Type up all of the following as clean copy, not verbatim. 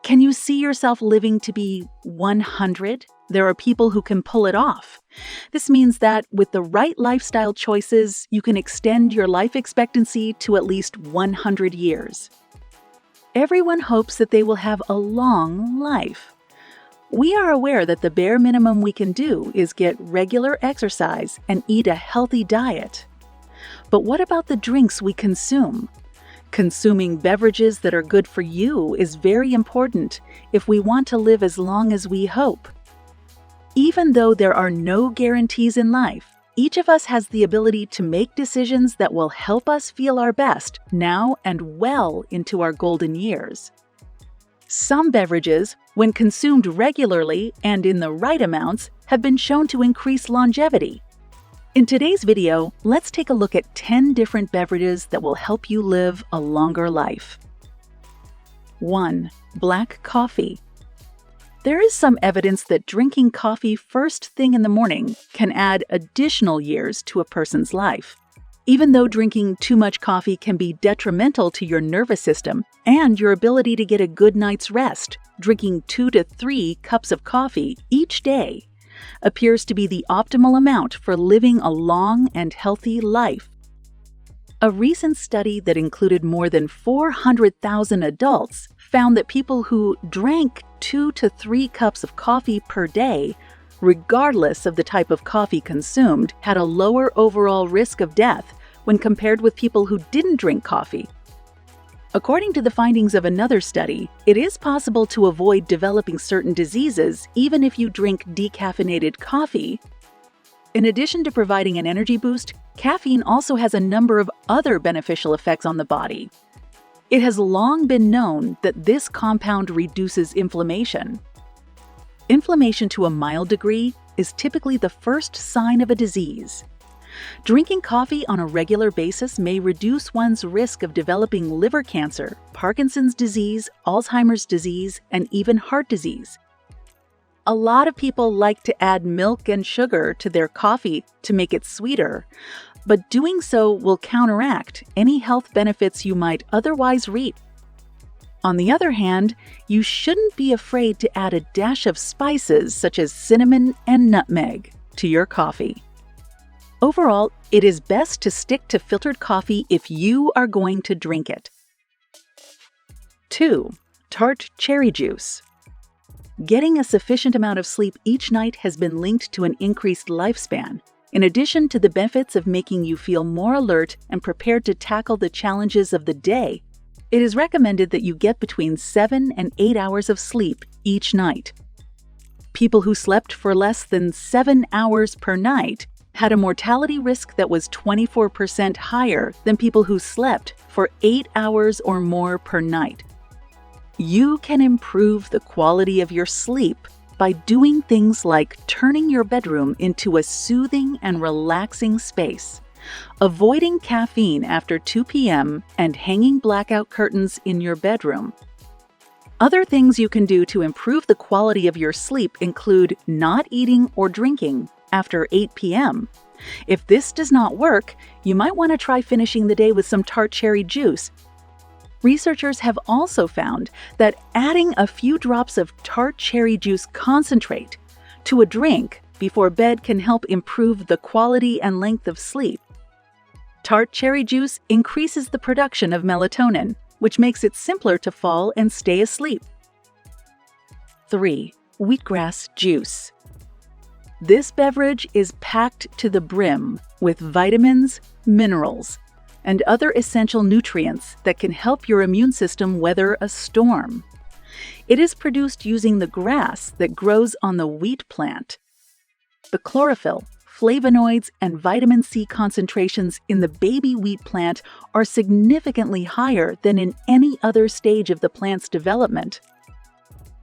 Can you see yourself living to be 100? There are people who can pull it off. This means that with the right lifestyle choices, you can extend your life expectancy to at least 100 years. Everyone hopes that they will have a long life. We are aware that the bare minimum we can do is get regular exercise and eat a healthy diet. But what about the drinks we consume? Consuming beverages that are good for you is very important if we want to live as long as we hope. Even though there are no guarantees in life, each of us has the ability to make decisions that will help us feel our best now and well into our golden years. Some beverages, when consumed regularly and in the right amounts, have been shown to increase longevity. In today's video, let's take a look at 10 different beverages that will help you live a longer life. 1. Black coffee. There is some evidence that drinking coffee first thing in the morning can add additional years to a person's life. Even though drinking too much coffee can be detrimental to your nervous system and your ability to get a good night's rest, drinking 2 to 3 cups of coffee each day appears to be the optimal amount for living a long and healthy life. A recent study that included more than 400,000 adults found that people who drank 2 to 3 cups of coffee per day, regardless of the type of coffee consumed, had a lower overall risk of death when compared with people who didn't drink coffee. According to the findings of another study, it is possible to avoid developing certain diseases even if you drink decaffeinated coffee. In addition to providing an energy boost, caffeine also has a number of other beneficial effects on the body. It has long been known that this compound reduces inflammation. Inflammation to a mild degree is typically the first sign of a disease. Drinking coffee on a regular basis may reduce one's risk of developing liver cancer, Parkinson's disease, Alzheimer's disease, and even heart disease. A lot of people like to add milk and sugar to their coffee to make it sweeter, but doing so will counteract any health benefits you might otherwise reap. On the other hand, you shouldn't be afraid to add a dash of spices such as cinnamon and nutmeg to your coffee. Overall, it is best to stick to filtered coffee if you are going to drink it. 2. Tart cherry juice. Getting a sufficient amount of sleep each night has been linked to an increased lifespan, in addition to the benefits of making you feel more alert and prepared to tackle the challenges of the day. It is recommended that you get between 7 and 8 hours of sleep each night. People who slept for less than 7 hours per night had a mortality risk that was 24% higher than people who slept for 8 hours or more per night. You can improve the quality of your sleep by doing things like turning your bedroom into a soothing and relaxing space, avoiding caffeine after 2 p.m., and hanging blackout curtains in your bedroom. Other things you can do to improve the quality of your sleep include not eating or drinking after 8 p.m. If this does not work, you might want to try finishing the day with some tart cherry juice. Researchers have also found that adding a few drops of tart cherry juice concentrate to a drink before bed can help improve the quality and length of sleep. Tart cherry juice increases the production of melatonin, which makes it simpler to fall and stay asleep. 3. Wheatgrass juice. This beverage is packed to the brim with vitamins, minerals, and other essential nutrients that can help your immune system weather a storm. It is produced using the grass that grows on the wheat plant. The chlorophyll, flavonoids, and vitamin C concentrations in the baby wheat plant are significantly higher than in any other stage of the plant's development.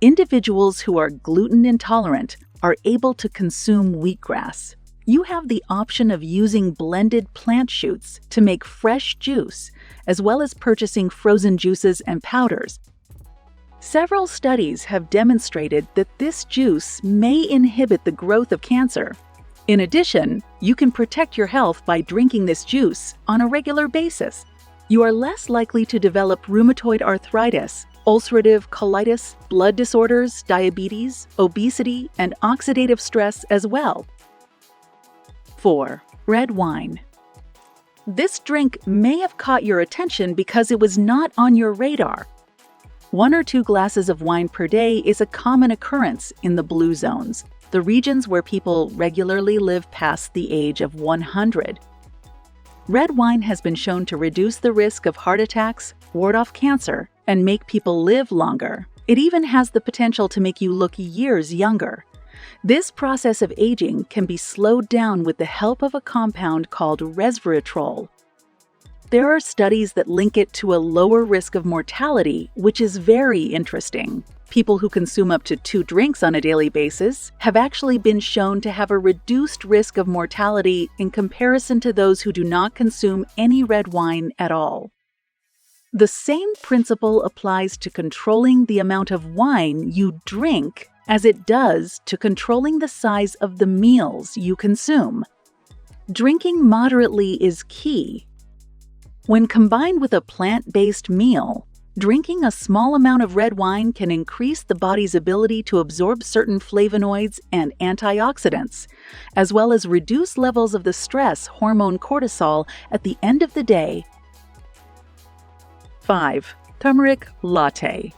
Individuals who are gluten intolerant are able to consume wheatgrass. You have the option of using blended plant shoots to make fresh juice, as well as purchasing frozen juices and powders. Several studies have demonstrated that this juice may inhibit the growth of cancer. In addition, you can protect your health by drinking this juice on a regular basis. You are less likely to develop rheumatoid arthritis, ulcerative colitis, blood disorders, diabetes, obesity, and oxidative stress as well. 4. Red wine. This drink may have caught your attention because it was not on your radar. 1 or 2 glasses of wine per day is a common occurrence in the blue zones, the regions where people regularly live past the age of 100. Red wine has been shown to reduce the risk of heart attacks, ward off cancer, and make people live longer. It even has the potential to make you look years younger. This process of aging can be slowed down with the help of a compound called resveratrol. There are studies that link it to a lower risk of mortality, which is very interesting. People who consume up to 2 drinks on a daily basis have actually been shown to have a reduced risk of mortality in comparison to those who do not consume any red wine at all. The same principle applies to controlling the amount of wine you drink as it does to controlling the size of the meals you consume. Drinking moderately is key. When combined with a plant-based meal, drinking a small amount of red wine can increase the body's ability to absorb certain flavonoids and antioxidants, as well as reduce levels of the stress hormone cortisol at the end of the day. 5. Turmeric Latte.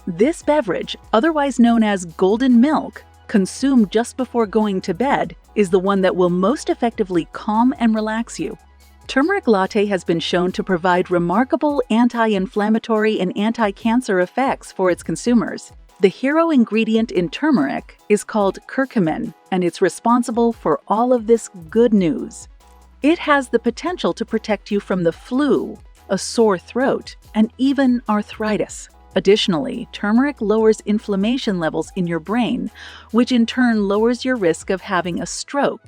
This beverage, otherwise known as golden milk, consumed just before going to bed, is the one that will most effectively calm and relax you. Turmeric latte has been shown to provide remarkable anti-inflammatory and anti-cancer effects for its consumers. The hero ingredient in turmeric is called curcumin, and it's responsible for all of this good news. It has the potential to protect you from the flu, a sore throat, and even arthritis. Additionally, turmeric lowers inflammation levels in your brain, which in turn lowers your risk of having a stroke.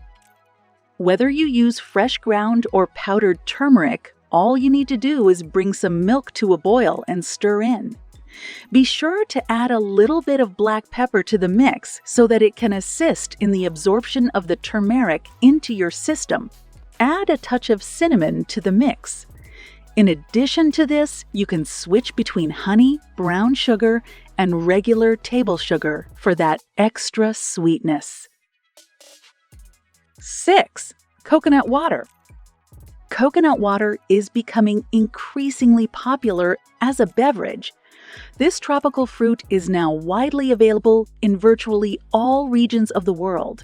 Whether you use fresh ground or powdered turmeric, all you need to do is bring some milk to a boil and stir in. Be sure to add a little bit of black pepper to the mix so that it can assist in the absorption of the turmeric into your system. Add a touch of cinnamon to the mix. In addition to this, you can switch between honey, brown sugar, and regular table sugar for that extra sweetness. 6. Coconut water. Coconut water is becoming increasingly popular as a beverage. This tropical fruit is now widely available in virtually all regions of the world.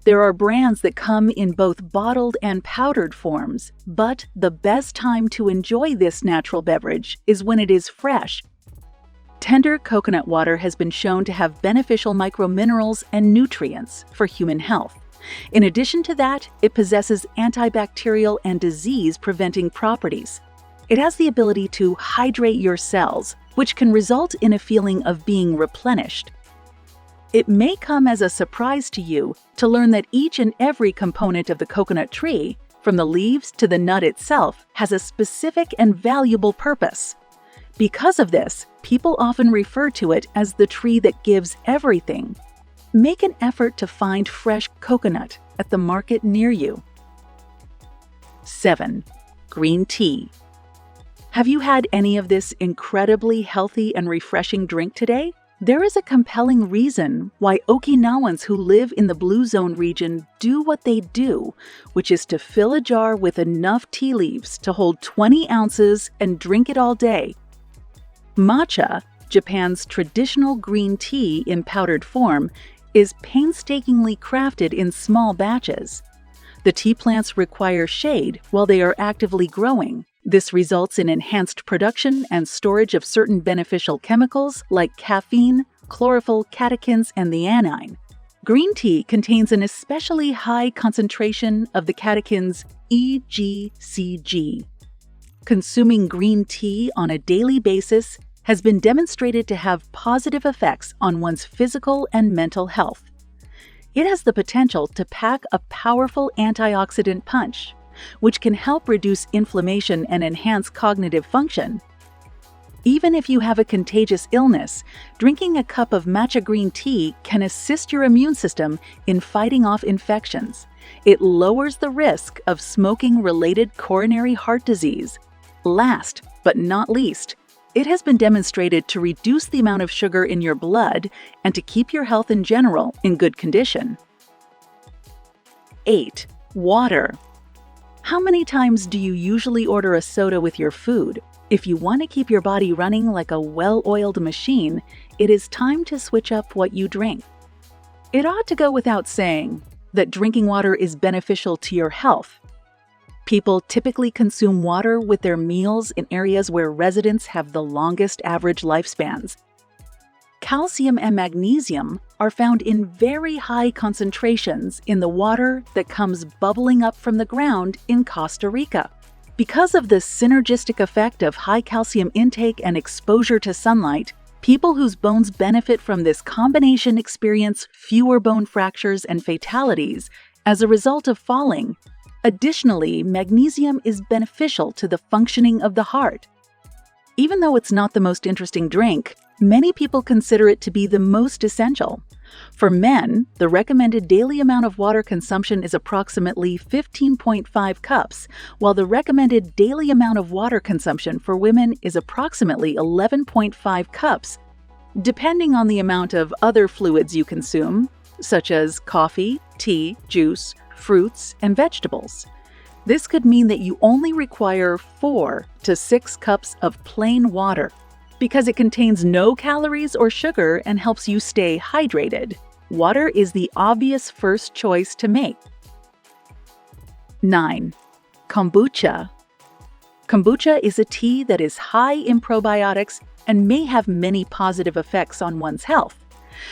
There are brands that come in both bottled and powdered forms, but the best time to enjoy this natural beverage is when it is fresh. Tender coconut water has been shown to have beneficial microminerals and nutrients for human health. In addition to that, it possesses antibacterial and disease-preventing properties. It has the ability to hydrate your cells, which can result in a feeling of being replenished. It may come as a surprise to you to learn that each and every component of the coconut tree, from the leaves to the nut itself, has a specific and valuable purpose. Because of this, people often refer to it as the tree that gives everything. Make an effort to find fresh coconut at the market near you. 7. Green tea. Have you had any of this incredibly healthy and refreshing drink today? There is a compelling reason why Okinawans who live in the Blue Zone region do what they do, which is to fill a jar with enough tea leaves to hold 20 ounces and drink it all day. Matcha, Japan's traditional green tea in powdered form, is painstakingly crafted in small batches. The tea plants require shade while they are actively growing. This results in enhanced production and storage of certain beneficial chemicals like caffeine, chlorophyll, catechins, and theanine. Green tea contains an especially high concentration of the catechins EGCG. Consuming green tea on a daily basis has been demonstrated to have positive effects on one's physical and mental health. It has the potential to pack a powerful antioxidant punch, which can help reduce inflammation and enhance cognitive function. Even if you have a contagious illness, drinking a cup of matcha green tea can assist your immune system in fighting off infections. It lowers the risk of smoking-related coronary heart disease. Last but not least, It has been demonstrated to reduce the amount of sugar in your blood and to keep your health in general in good condition. 8. Water. How many times do you usually order a soda with your food? If you want to keep your body running like a well-oiled machine, it is time to switch up what you drink. It ought to go without saying that drinking water is beneficial to your health. People typically consume water with their meals in areas where residents have the longest average lifespans. Calcium and magnesium are found in very high concentrations in the water that comes bubbling up from the ground in Costa Rica. Because of the synergistic effect of high calcium intake and exposure to sunlight, people whose bones benefit from this combination experience fewer bone fractures and fatalities as a result of falling. Additionally, magnesium is beneficial to the functioning of the heart. Even though it's not the most interesting drink, many people consider it to be the most essential. For men, the recommended daily amount of water consumption is approximately 15.5 cups, while the recommended daily amount of water consumption for women is approximately 11.5 cups, depending on the amount of other fluids you consume, such as coffee, tea, juice, fruits, and vegetables. This could mean that you only require 4 to 6 cups of plain water. Because it contains no calories or sugar and helps you stay hydrated, water is the obvious first choice to make. 9. Kombucha. Kombucha is a tea that is high in probiotics and may have many positive effects on one's health.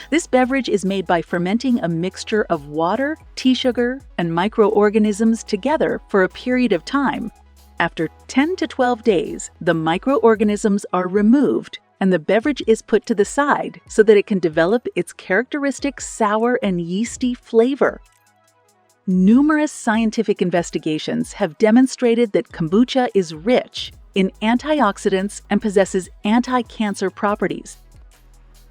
This beverage is made by fermenting a mixture of water, tea sugar, and microorganisms together for a period of time. After 10 to 12 days, the microorganisms are removed and the beverage is put to the side so that it can develop its characteristic sour and yeasty flavor. Numerous scientific investigations have demonstrated that kombucha is rich in antioxidants and possesses anti-cancer properties.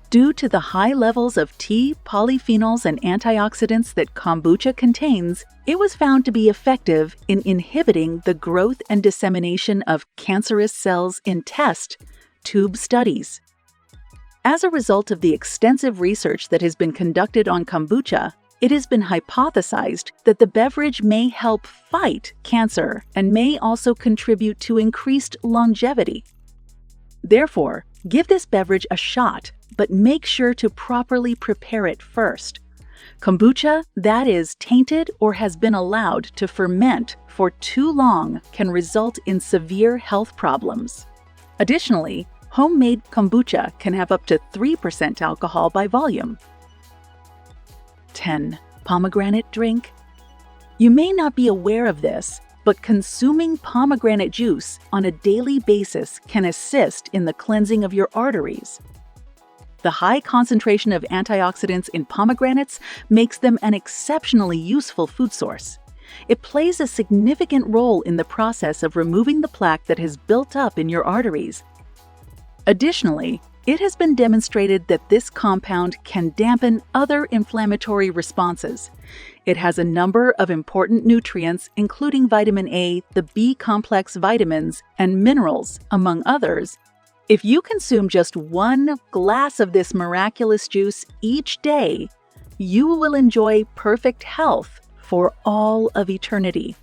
Due to the high levels of tea, polyphenols, and antioxidants that kombucha contains, it was found to be effective in inhibiting the growth and dissemination of cancerous cells in test tube studies. As a result of the extensive research that has been conducted on kombucha, it has been hypothesized that the beverage may help fight cancer and may also contribute to increased longevity. Therefore, give this beverage a shot, but make sure to properly prepare it first. Kombucha that is tainted or has been allowed to ferment for too long can result in severe health problems. Additionally, homemade kombucha can have up to 3% alcohol by volume. 10. Pomegranate drink. You may not be aware of this, but consuming pomegranate juice on a daily basis can assist in the cleansing of your arteries. The high concentration of antioxidants in pomegranates makes them an exceptionally useful food source. It plays a significant role in the process of removing the plaque that has built up in your arteries. Additionally, it has been demonstrated that this compound can dampen other inflammatory responses. It has a number of important nutrients, including vitamin A, the B-complex vitamins, and minerals, among others. If you consume just 1 glass of this miraculous juice each day, you will enjoy perfect health for all of eternity.